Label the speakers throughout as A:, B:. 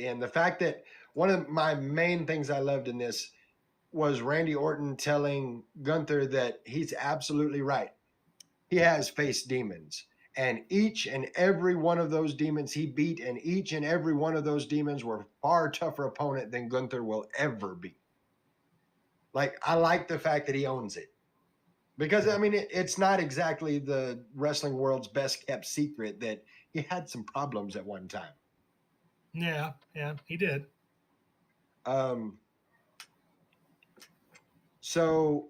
A: end. The fact that one of my main things I loved in this was Randy Orton telling Gunther that he's absolutely right. He has faced demons, and each and every one of those demons he beat, and each and every one of those demons were far tougher opponent than Gunther will ever be. Like, I like the fact that he owns it. Because, I mean, it's not exactly the wrestling world's best kept secret that he had some problems at one time.
B: Yeah, he did.
A: Um, so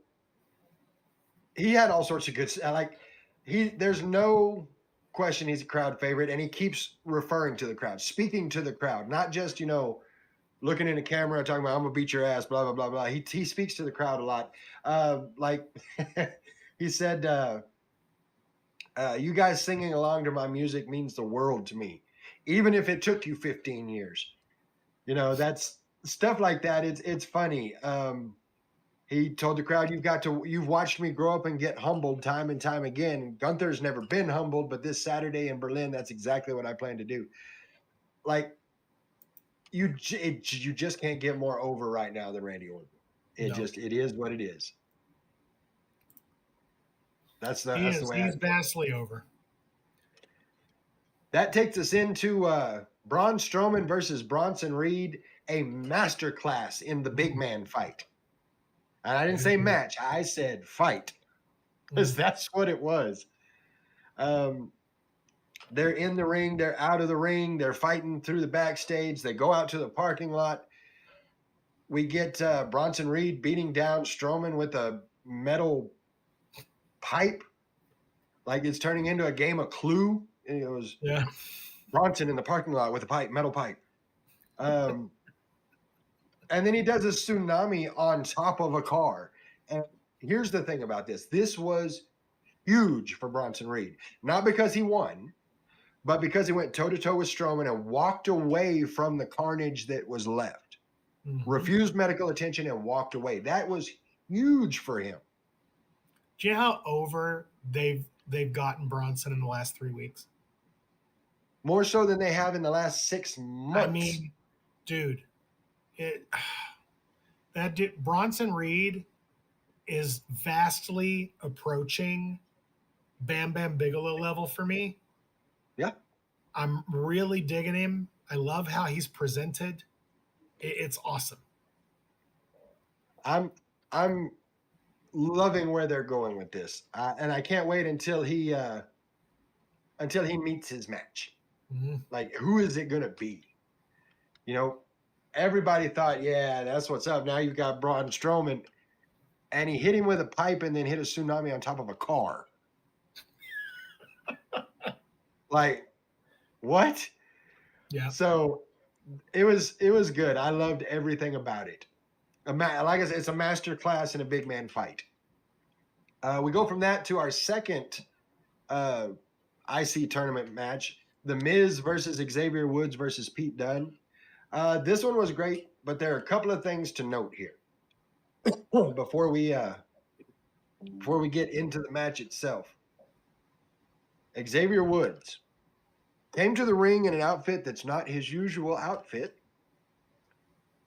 A: he had all sorts of good, like, there's no question he's a crowd favorite, and he keeps referring to the crowd, speaking to the crowd, not just, looking in the camera, talking about, I'm gonna beat your ass, blah, blah, blah, blah. He speaks to the crowd a lot. Like, he said, you guys singing along to my music means the world to me, even if it took you 15 years. That's stuff like that. It's funny. He told the crowd, you've watched me grow up and get humbled time and time again. Gunther's never been humbled, but this Saturday in Berlin, that's exactly what I plan to do. Like, you just can't get more over right now than Randy Orton. It is what it is. That's the way
B: he's vastly over.
A: That takes us into Braun Strowman versus Bronson Reed, a masterclass in the big man fight. And I didn't say match, I said fight, because that's what it was. They're in the ring, they're out of the ring, they're fighting through the backstage, they go out to the parking lot. We get Bronson Reed beating down Strowman with a metal pipe, like it's turning into a game of Clue. It was Bronson in the parking lot with a metal pipe. And then he does a tsunami on top of a car. And here's the thing about this. This was huge for Bronson Reed. Not because he won, but because he went toe-to-toe with Strowman and walked away from the carnage that was left. Mm-hmm. Refused medical attention and walked away. That was huge for him.
B: Do you know how over they've gotten Bronson in the last 3 weeks?
A: More so than they have in the last 6 months.
B: I mean, dude, Bronson Reed is vastly approaching Bam Bam Bigelow level for me.
A: Yeah.
B: I'm really digging him. I love how he's presented. It's awesome.
A: I'm loving where they're going with this, and I can't wait until he meets his match. Mm-hmm. Like, who is it going to be? Everybody thought, yeah, that's what's up. Now you've got Braun Strowman, and he hit him with a pipe and then hit a tsunami on top of a car. Like, what?
B: Yeah.
A: So it was good. I loved everything about it. Like I said, it's a master class in a big man fight. We go from that to our second IC tournament match, The Miz versus Xavier Woods versus Pete Dunne. This one was great, but there are a couple of things to note here before we get into the match itself. Xavier Woods came to the ring in an outfit that's not his usual outfit.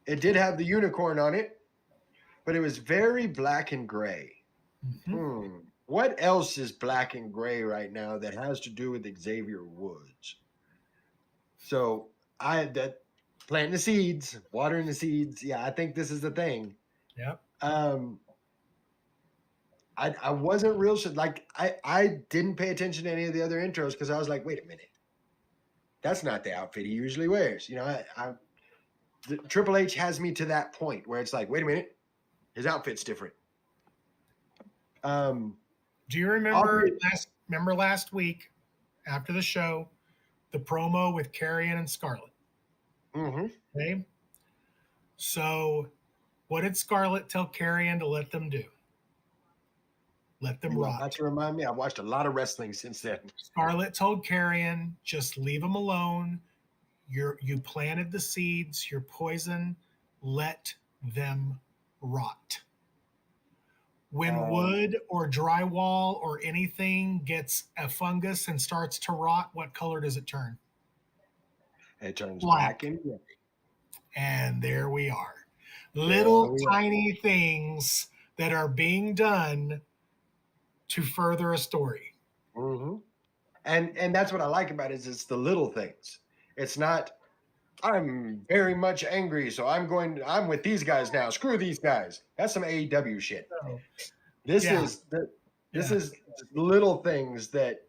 A: It did have the unicorn on it, but it was very black and gray. Mm-hmm. What else is black and gray right now that has to do with Xavier Woods? So planting the seeds, watering the seeds. Yeah, I think this is the thing.
B: Yep.
A: I wasn't real sure. Like, I didn't pay attention to any of the other intros because I was like, wait a minute, that's not the outfit he usually wears. Triple H has me to that point where it's like, wait a minute, his outfit's different.
B: Do you remember last week after the show, the promo with Karrion and Scarlett?
A: Mm-hmm.
B: Okay. So what did Scarlett tell Karrion to let them do? Let them rot.
A: That's to remind me, I've watched a lot of wrestling since then.
B: Scarlett told Karrion, just leave them alone. You planted the seeds, you're poison, let them rot. When wood or drywall or anything gets a fungus and starts to rot, what color does it turn?
A: It turns black and gray.
B: And there we are.
A: There
B: Little
A: we are.
B: tiny things that are being done to further a story.
A: Hmm. And that's what I like about it is it's the little things. It's not I'm very much angry, so I'm with these guys now. Screw these guys. That's some AEW shit.
B: So,
A: This
B: yeah,
A: is the this
B: yeah.
A: is little things that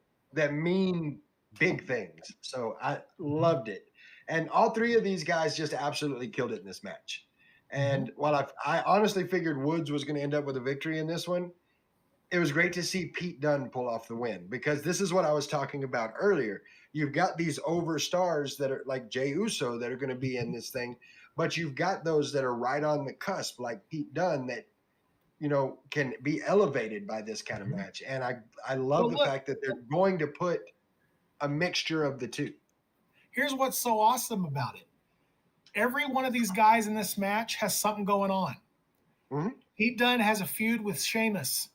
A: mean big things. So I
B: Mhm,
A: loved it. And all three of these guys just absolutely killed it in this match.
B: mhm.
A: And while I honestly figured Woods was going to end up with a victory in this one, it was great to see Pete Dunne pull off the win because this is what I was talking about earlier. You've got these over stars that are like Jey Uso that are going to be in this thing, but you've got those that are right on the cusp, like Pete Dunne, that can be elevated by this kind of
B: Mhm.
A: match. And I love
B: Well,
A: the
B: look,
A: fact that they're going to put a mixture of the two.
B: here's what's so awesome about it. Every one of these guys in this match has something going on.
A: Hmm.
B: Pete Dunne has a feud with Sheamus,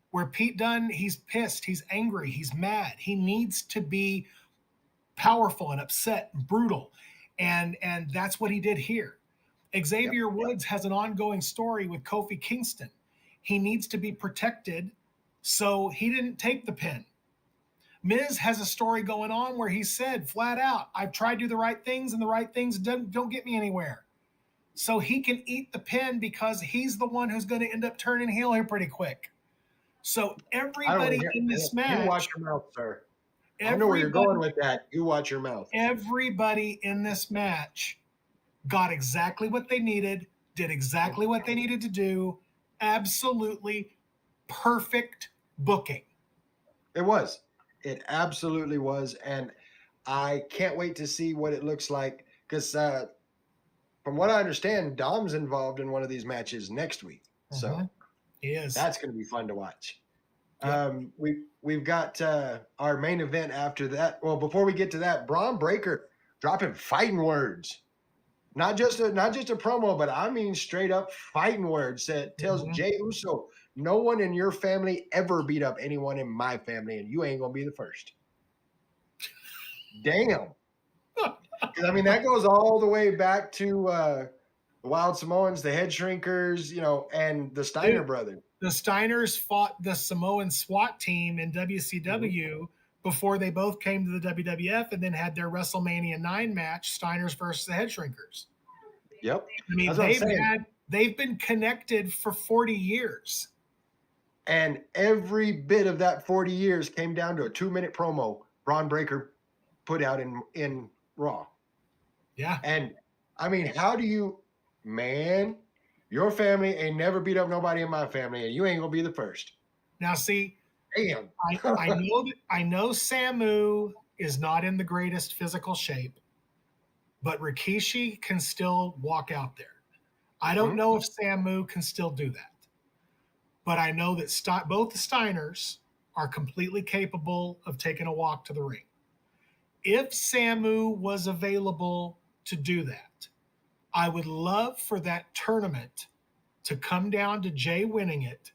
B: where Pete Dunne, he's pissed, he's angry, he's mad. He needs to be powerful and upset and brutal. And that's what he did here.
A: Yep.
B: Xavier Woods has an ongoing story with Kofi Kingston. He needs to be protected, so he didn't take the pin. Miz has a story going on where he said flat out, I've tried to do the right things and the right things don't get me anywhere. So he can eat the pin because he's the one who's going to end up turning heel here pretty quick. So
A: I don't
B: everybody
A: hear.
B: in this
A: You watch
B: match,
A: your mouth, sir. I know where you're going
B: everybody,
A: with that. You watch your mouth.
B: everybody in this match got exactly what they needed, did exactly what they needed to do. Absolutely perfect booking.
A: It was. It absolutely was. And I can't wait to see what it looks like because from what I understand, Dom's involved in one of these matches next week.
B: Uh-huh.
A: So
B: He is.
A: that's going to be fun to watch.
B: Yep.
A: We've got our main event after that. Well, before we get to that, Braun Breaker dropping fighting words. Not just a promo, but I mean straight up fighting words that tells
B: Mhm.
A: Jey Uso, no one in your family ever beat up anyone in my family, and you ain't gonna be the first. Damn. 'Cause, I mean, that goes all the way back to the Wild Samoans, the Head Shrinkers, and the Steiner
B: Dude,
A: brothers.
B: the Steiners fought the Samoan SWAT team in
A: Mhm.
B: WCW before they both came to the WWF and then had their WrestleMania 9 match, Steiners versus the Head Shrinkers.
A: Yep.
B: I mean,
A: That's what I'm saying.
B: they've been connected for 40 years.
A: And every bit of that 40 years came down to a 2-minute promo Braun Breaker put out in Raw.
B: Yeah.
A: And I mean, how do you, man, your family ain't never beat up nobody in my family, and you ain't gonna be the first.
B: Now see,
A: Damn.
B: I know Samu is not in the greatest physical shape, but Rikishi can still walk out there. I don't
A: Mhm.
B: know if Samu can still do that, but I know that both the Steiners are completely capable of taking a walk to the ring. If Samu was available to do that, I would love for that tournament to come down to Jay winning it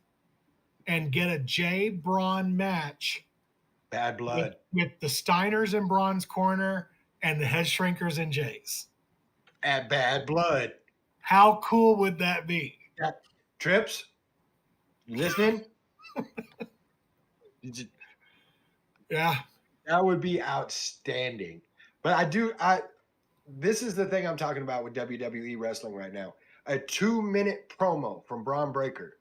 B: and get a Jay Braun match
A: Bad
B: with,
A: blood.
B: with the Steiners in Braun's corner and the Head Shrinkers in Jay's.
A: At bad blood.
B: How cool would that be?
A: Yeah. Trips, you listening?
B: Yeah.
A: That would be outstanding. But I this is the thing I'm talking about with WWE wrestling right now. A 2-minute promo from Braun Breaker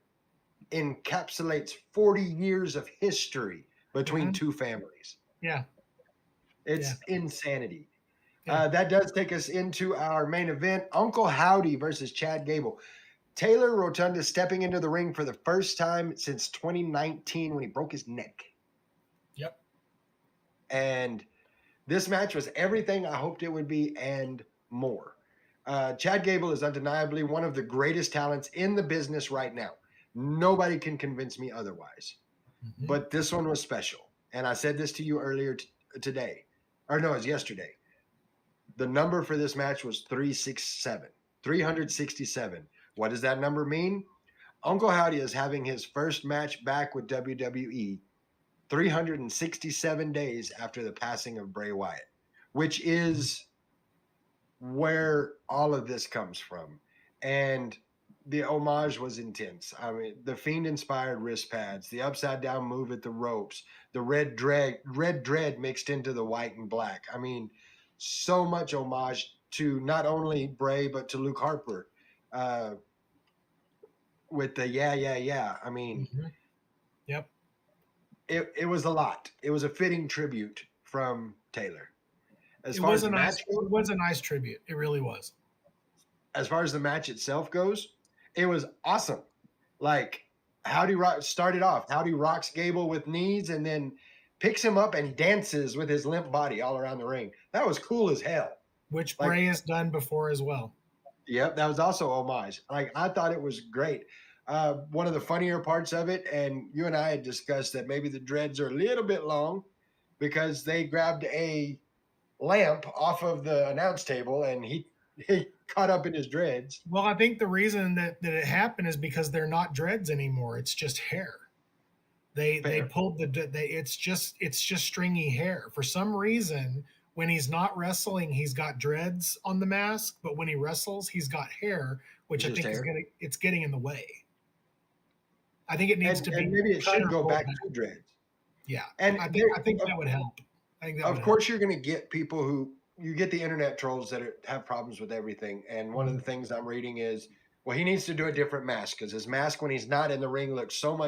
A: encapsulates 40 years of history between
B: Mhm.
A: two families.
B: Yeah. Yeah.
A: It's insanity.
B: Yeah.
A: That does take us into our main event, Uncle Howdy versus Chad Gable. Taylor Rotunda stepping into the ring for the first time since 2019 when he broke his neck.
B: Yep.
A: And this match was everything I hoped it would be and more. Chad Gable is undeniably one of the greatest talents in the business right now. Nobody can convince me otherwise.
B: Mhm.
A: But this one was special. And I said this to you earlier today. Or no, it was yesterday. The number for this match was 367. 367. What does that number mean? Uncle Howdy is having his first match back with WWE 367 days after the passing of Bray Wyatt, which is where all of this comes from. And the homage was intense. I mean, the Fiend inspired wrist pads, the upside down move at the ropes, the red dread mixed into the white and black. I mean, so much homage to not only Bray but to Luke Harper uh, with the yeah yeah yeah. I mean,
B: Mm-hmm. Yep.
A: it was a lot. It was a fitting tribute from Taylor. As
B: It
A: far
B: was
A: as
B: a
A: the
B: nice.
A: match
B: It
A: goes,
B: was a nice tribute. It really was.
A: as far as the match itself goes, it was awesome. Like Howdy Rock started off. Howdy rocks Gable with knees and then picks him up and dances with his limp body all around the ring. That was cool as hell.
B: Which
A: Like,
B: Bray has done before as well.
A: yep, that was also homage. Like, I thought it was great. One of the funnier parts of it, and you and I had discussed that maybe the dreads are a little bit long because they grabbed a lamp off of the announce table and he caught up in his dreads.
B: Well, I think the reason that it happened is because they're not dreads anymore. It's just hair. They
A: Fair.
B: pulled it's just stringy hair. For some reason, when he's not wrestling, he's got dreads on the mask, but when he wrestles, he's got hair, which I
A: Just
B: think is
A: hair.
B: it's getting in the way. I think it needs to be
A: And maybe it
B: cut
A: should
B: or
A: go
B: pulled
A: back
B: back.
A: to dreads.
B: Yeah,
A: And
B: I think that would help. I think that would
A: of course, you're going to get people who you get the internet trolls that have problems with everything. And one of the things I'm reading is, well, he needs to do a different mask because his mask when he's not in the ring looks so much